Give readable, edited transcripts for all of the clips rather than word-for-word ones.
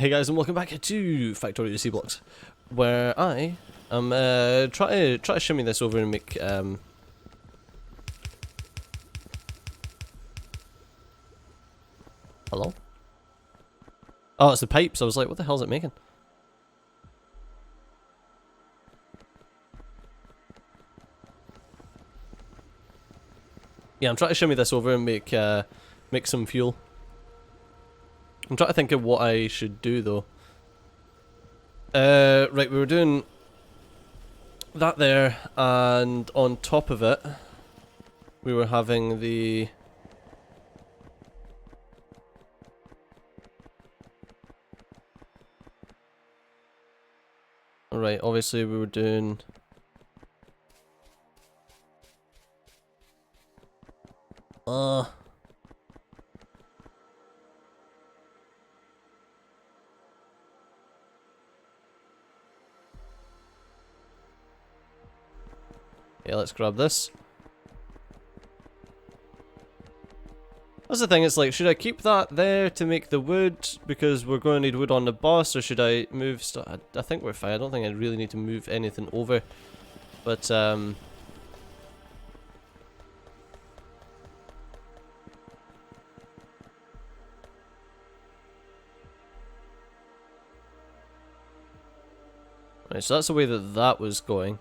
Hey guys, and welcome back to Factorio Sea Block, where I am try to shimmy this over and make hello? Oh, it's the pipes. I was like, what the hell is it making? Yeah, I'm trying to shimmy this over and make some fuel. I'm trying to think of what I should do though. Right, we were doing that there, and on top of it, we were having the right. Obviously, we were doing. Yeah, let's grab this. That's the thing, it's like, should I keep that there to make the wood, because we're going to need wood on the bus, or should I move stuff? I think we're fine. I don't think I really need to move anything over. But, right, so that's the way that that was going.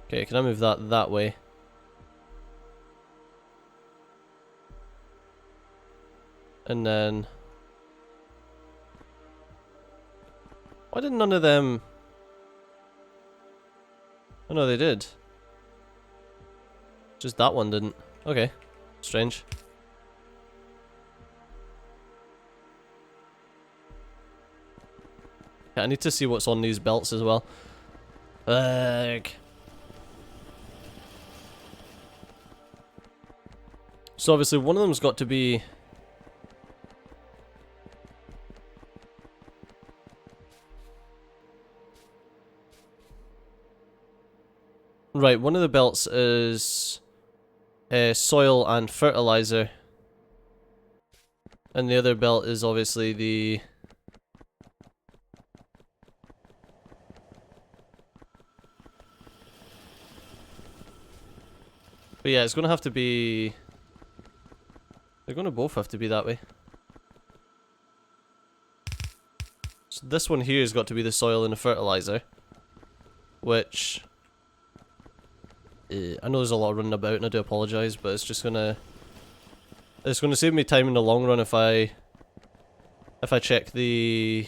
Okay, can I move that way? And then... why did none of them... oh no, they did. Just that one didn't. Okay, strange. Yeah, I need to see what's on these belts as well. So obviously one of them's got to be... right, one of the belts is soil and fertilizer. And the other belt is obviously the... but yeah, it's going to have to be... they're going to both have to be that way. So this one here has got to be the soil and the fertilizer. Which... I know there's a lot of running about and I do apologise, but it's just gonna... it's gonna save me time in the long run if I check the...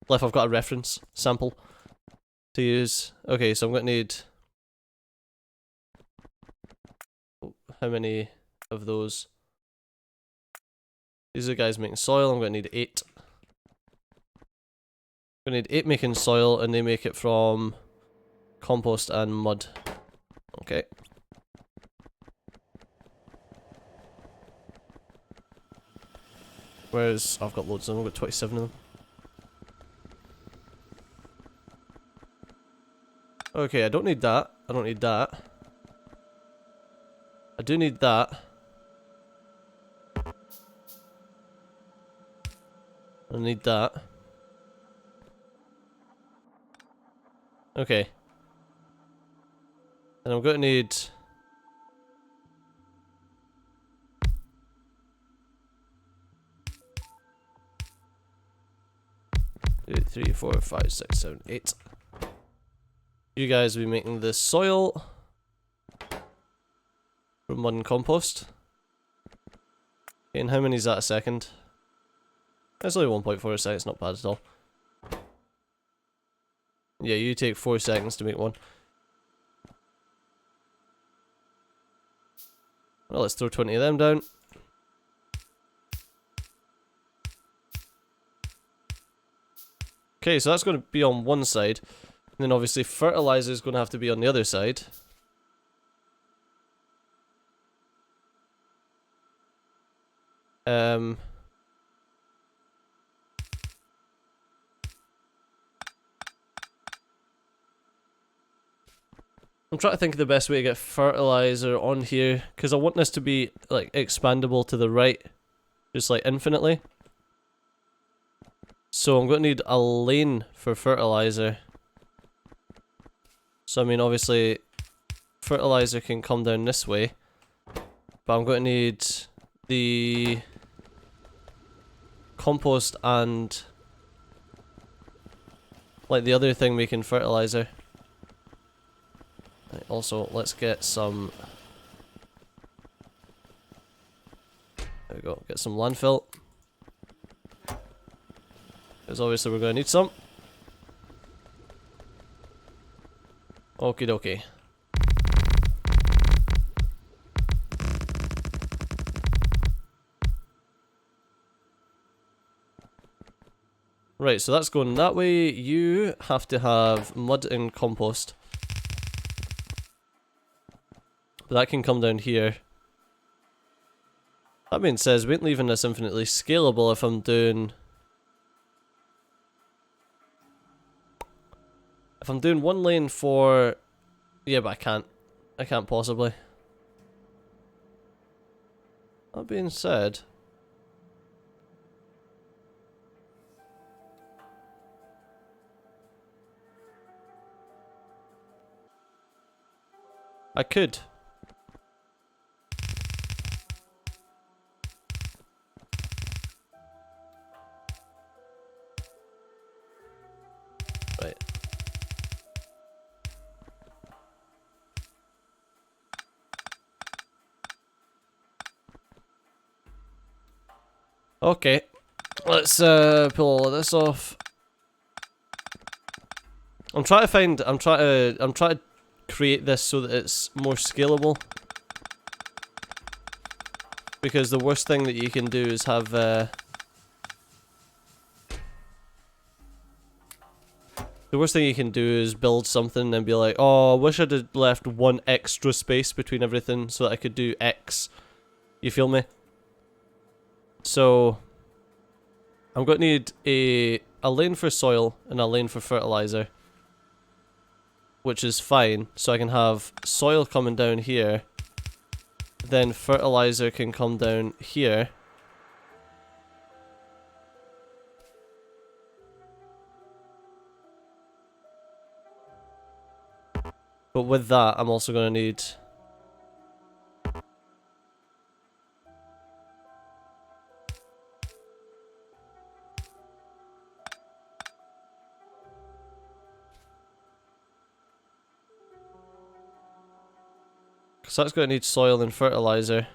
well, if I've got a reference sample to use. Okay, so I'm gonna need... how many of those? These are the guys making soil. I'm gonna need 8. I'm gonna need 8 making soil, and they make it from compost and mud. Okay. Whereas I've got loads of them. I've got 27 of them. Okay, I don't need that. I don't need that. I do need that. I need that. Okay. And I'm gonna need... 2, 3, 4, 5, 6, 7, 8. You guys will be making the soil from mud and compost. Okay, and how many is that a second? It's only 1.4 a second, it's not bad at all. Yeah, you take 4 seconds to make one. Well, let's throw 20 of them down. Okay, so that's going to be on one side. And then obviously fertilizer is going to have to be on the other side. I'm trying to think of the best way to get fertilizer on here, because I want this to be like expandable to the right, just like infinitely. So I'm going to need a lane for fertilizer. So I mean obviously fertilizer can come down this way, but I'm going to need the compost and like the other thing making fertilizer. Right, also, let's get some. There we go. Get some landfill, because obviously we're going to need some. Okie dokie. Right, so that's going that way. You have to have mud and compost. But that can come down here. That being said, we ain't leaving this infinitely scalable if I'm doing... If I'm doing one lane for... Yeah, but I can't. I can't possibly. That being said... I could. Right. Okay. Let's pull all of this off. I'm trying to create this so that it's more scalable. Because the worst thing that you can do is have the worst thing you can do is build something and be like, oh, I wish I'd have left one extra space between everything so that I could do X. You feel me? So I'm going to need a lane for soil and a lane for fertilizer, which is fine. So I can have soil coming down here, then fertilizer can come down here. But with that, I'm also going to need... So that's going to need soil and fertilizer.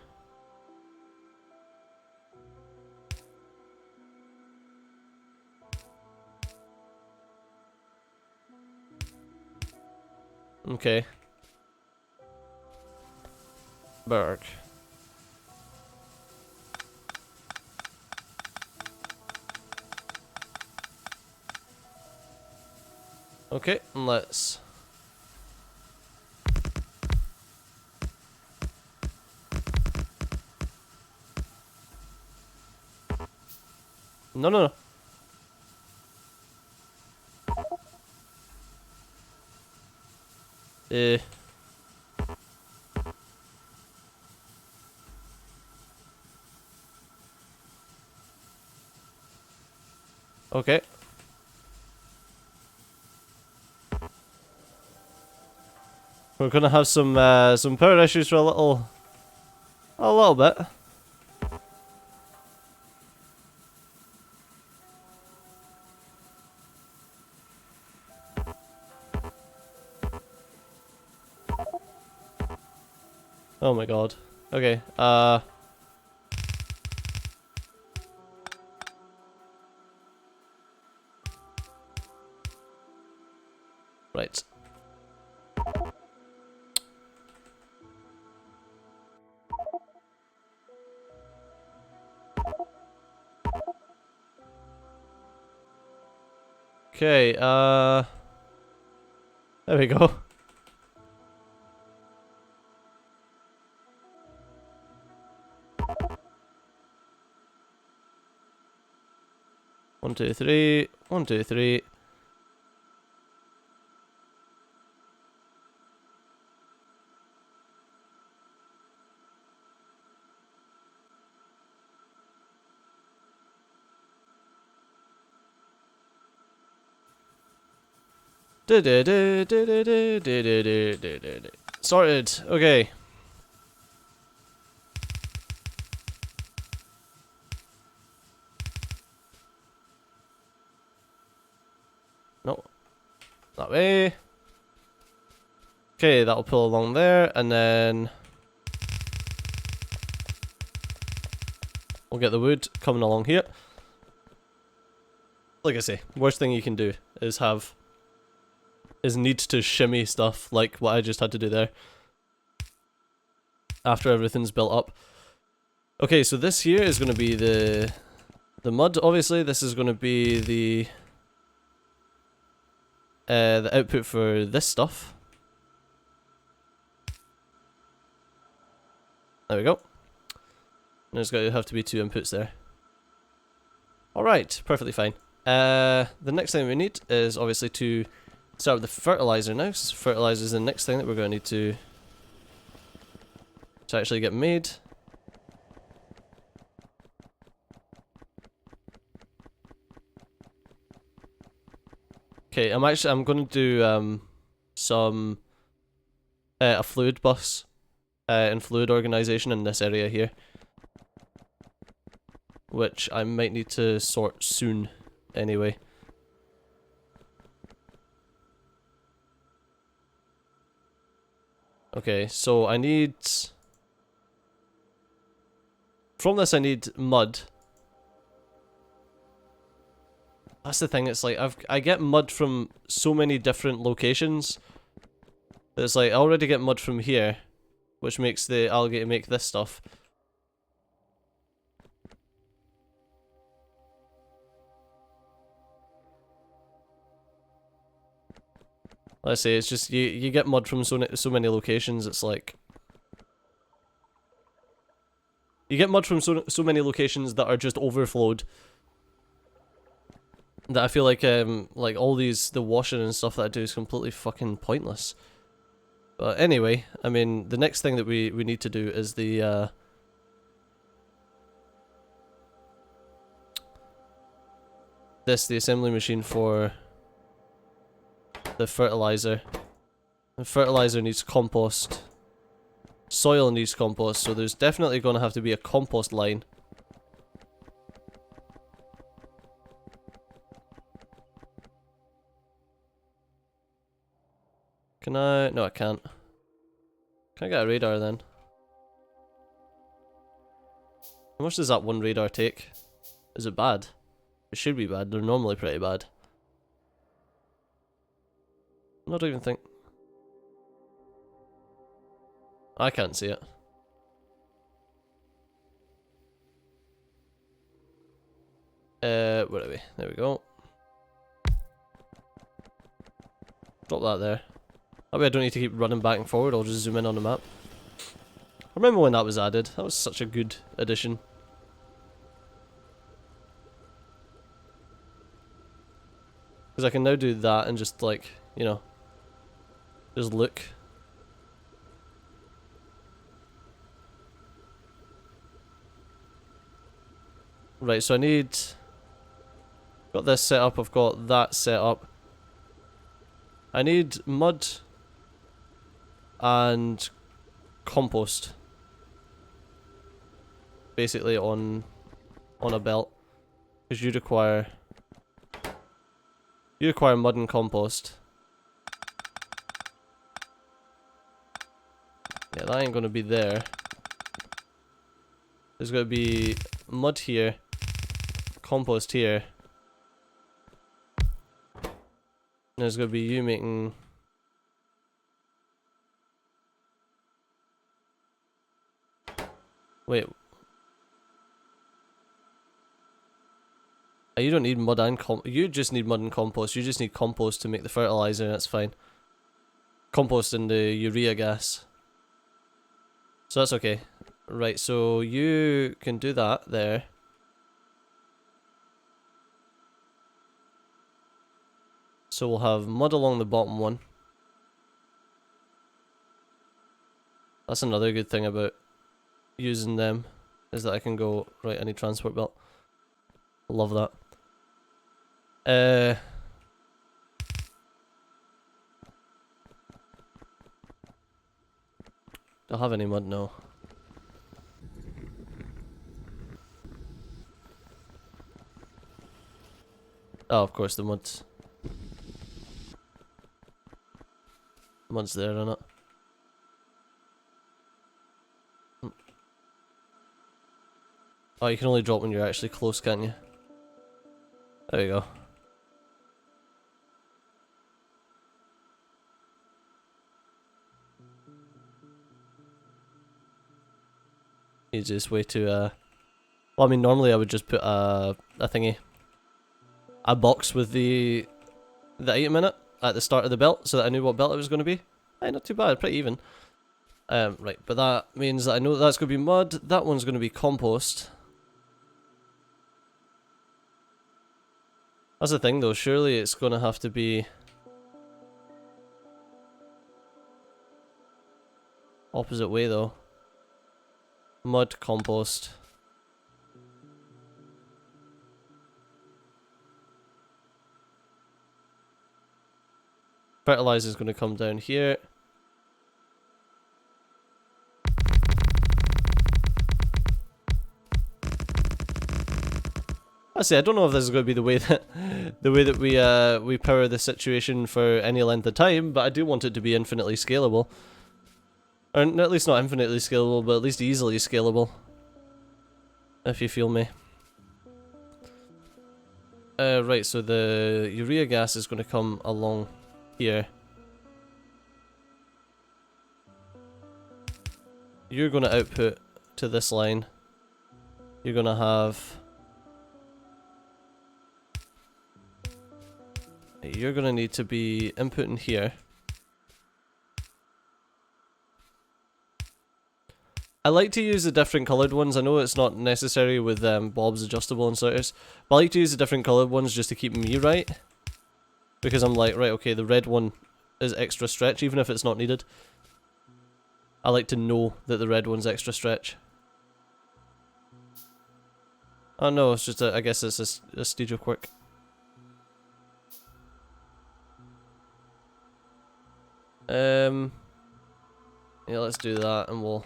Okay. Berg. Okay, let's... No, no, no. Okay. We're gonna have some power issues for a little bit. Oh my god. Okay, right. Okay, there we go. One, two, three. 1, 2, 3. Sorted. Okay. No. That way. Okay, that'll pull along there, and then we'll get the wood coming along here. Like I say, worst thing you can do is need to shimmy stuff like what I just had to do there. After everything's built up. Okay, so this here is going to be the mud, obviously. This is going to be the output for this stuff. There we go. There's going to have to be 2 inputs there. Alright, perfectly fine. The next thing we need is obviously to start with the fertilizer now. So fertilizer is the next thing that we're going to need to actually get made. Okay, I'm going to do some a fluid bus and fluid organization in this area here, which I might need to sort soon anyway. Okay, so I need... From this I need mud. That's the thing, it's like I get mud from so many different locations. It's like I already get mud from here, which makes the algae make this stuff. Let's say it's just you get mud from so many locations. It's like you get mud from so many locations that are just overflowed. That I feel like all the washing and stuff that I do is completely fucking pointless. But anyway, I mean the next thing that we need to do is the the assembly machine for the fertilizer. The fertilizer needs compost. Soil needs compost, so there's definitely going to have to be a compost line. Can I? No, I can't. Can I get a radar then? How much does that one radar take? Is it bad? It should be bad. They're normally pretty bad. I don't even think... I can't see it. Where are we? There we go. Drop that there. That way I don't need to keep running back and forward, I'll just zoom in on the map. I remember when that was added. That was such a good addition. Because I can now do that and just like, you know, just look. Right, so I need... Got this set up, I've got that set up. I need mud and compost. Basically on a belt. Because you require mud and compost. Yeah, that ain't gonna be there. There's gonna be mud here, compost here. And there's gonna be you making... Wait. You don't need mud and you just need mud and compost. You just need compost to make the fertilizer, and that's fine. Compost and the urea gas. So that's okay. Right, so you can do that there. So we'll have mud along the bottom one. That's another good thing about using them, is that I can go, right, I need transport belt. Love that. Do I have any mud? No. Oh, of course, the mud's there, isn't it? Oh, you can only drop when you're actually close, can't you? There you go. Easiest way to, well, I mean, normally I would just put a thingy, a box with the item in it at the start of the belt, so that I knew what belt it was going to be. Hey, not too bad, pretty even. Right, but that means that I know that's going to be mud, that one's going to be compost. That's the thing though, surely it's going to have to be opposite way though. Mud, compost. Fertilizer is going to come down here. I don't know if this is going to be the way that we power the situation for any length of time, but I do want it to be infinitely scalable. Or at least not infinitely scalable, but at least easily scalable. If you feel me. Right, so the urea gas is going to come along here. You're going to output to this line. You're going to have... You're going to need to be inputting here. I like to use the different coloured ones. I know it's not necessary with Bob's adjustable inserters, but I like to use the different coloured ones just to keep me right. Because I'm like, right, okay, the red one is extra stretch, even if it's not needed. I like to know that the red one's extra stretch. Oh no, it's just I guess it's a stage of quirk. Yeah, let's do that and we'll...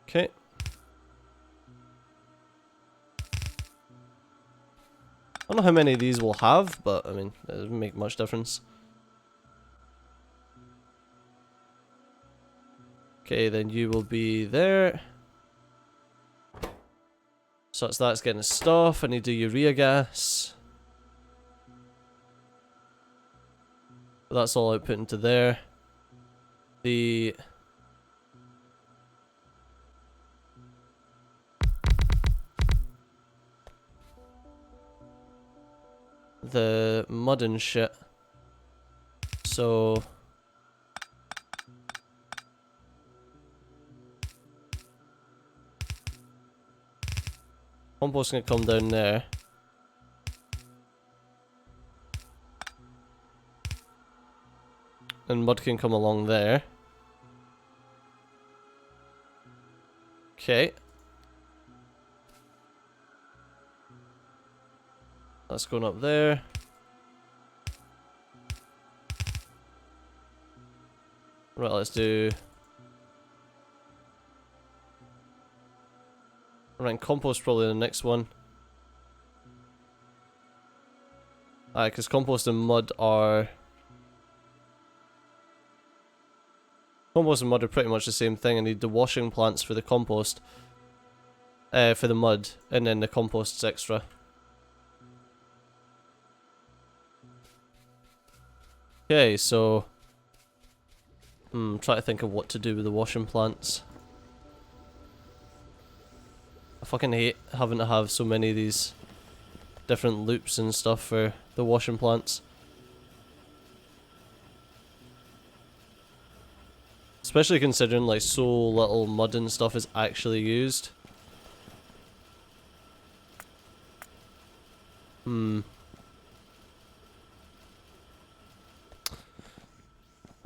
Okay. I don't know how many of these we'll have, but I mean, it doesn't make much difference. Okay, then you will be there. So that's getting stuff. I need the urea gas. That's all output into there. The mud and shit. So compost gonna come down there. And mud can come along there. Okay. That's going up there. Right, let's do... Right, compost probably the next one. Because compost and mud are... Compost and mud are pretty much the same thing. I need the washing plants for the compost. For the mud, and then the compost's extra. Okay, so... try to think of what to do with the washing plants. I fucking hate having to have so many of these different loops and stuff for the washing plants. Especially considering like so little mud and stuff is actually used.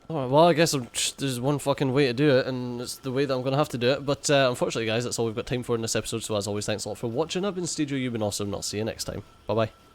Alright, well, I guess there's one fucking way to do it, and it's the way that I'm gonna have to do it. But unfortunately, guys, that's all we've got time for in this episode. So as always, thanks a lot for watching. I've been Studio, you've been awesome, and I'll see you next time. Bye bye.